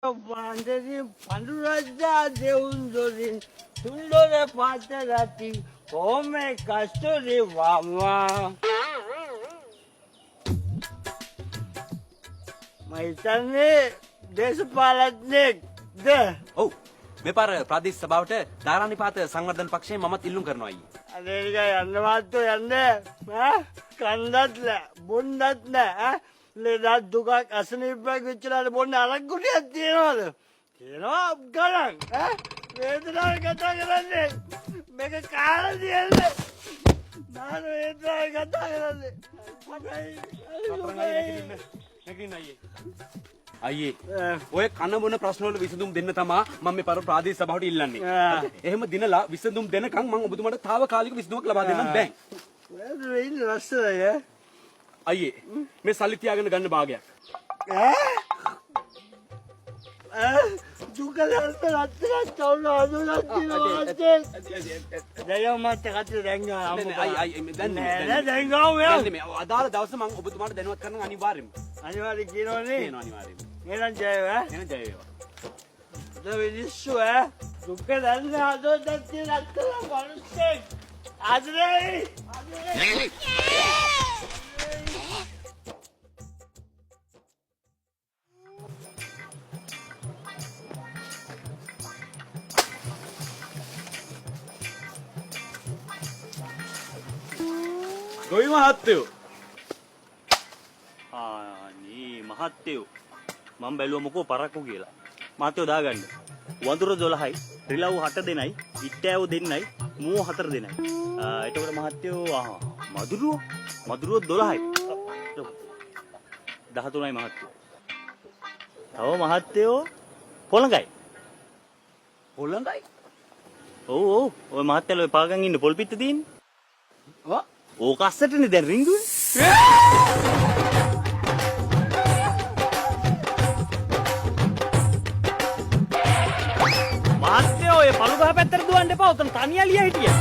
Pandering Panduraja Deundorin Sundore Patarati Home Kasturi Vama මහිතන්නේ දේශපාලඥයෙක් ද ඔව් මේ පාර ප්‍රාදේශ සභාවට ධාරානිපාත සංවර්ධන පක්ෂයෙන් මමත් ඉල්ලුම් කරනවා අයියේ. අනේනිකා යන්න මාත්තු යන්න ඈ කන්දත් නෑ බොන්නත් නෑ ඈ ලෙඩක් දුකක් අසනීපයක් වෙච්චලාට බොන්න අරක් ගුටියක් තියනවද කියනවා ගණන් ඈ වේදනාව කතා කරන්නේ මේක කාලා තියන්නේ නාන වේදනාව කතා කරන්නේ අයියේ ඔය කන බොන ප්‍රශ්න වල විසඳුම් දෙන්න තමා මම මේ පාර ප්‍රාදේශ සභාවට ඉල්ලන්නේ. එහෙම දිනලා විසඳුම් දෙනකන් මම ඔබතුමාට తాවකාලික විසඳුමක් ලබා දෙන්නම් බෑ. වෙයින් රස්සය අයියේ මේ සල්ලි තියාගෙන ගන්න භාගයක්. දුකලන්ත රත්තරන් තවුන අදුලක් දිනවා දැන් මට කටට දැන්ගා අයියේ දැන් නෑ දැන් ගාව මේ අදාළ දවසේ මම ඔබතුමාට දැනුවත් කරන්න අනිවාර්යෙන්ම. අනිවාර්යෙන් කියනෝනේ කියනවා අනිවාර්යෙන්ම. එහෙනම් ජය වේවා එහෙනම් ජය වේවා. දවිලිස්සු දුක දන්න අදොත් තියෙන රත්තරන් වරුස්සෙක් ආදරේ ගොවි මහත්තයෝ අනේ මහත්තයෝ මම බැලුවා මොකෝ පරක්කු කියලා. මහත්තයෝ දාගන්න. වඳුර 12යි, රිලව් 7 දෙනයි, ඉට්ටෑව දෙන්නයි, මූ 4 දෙනයි. එතකොට මහත්තයෝ මදුරුවෝ 12යි. 13යි මහත්තයෝ. තව මහත්තයෝ පොළඟයි. හොලඟයි. ඔව් ඔය මහත්තයලා ඔය පාගන් ඉන්න පොල් පිට තියෙන්නේ. වා ඕක අස්සටනේ දැන් රිංගුවේ. මහත්තයෝ ඔය පළු ගහ පැත්තට දුවන්න එපා. උතන තනියලියා හිටියා.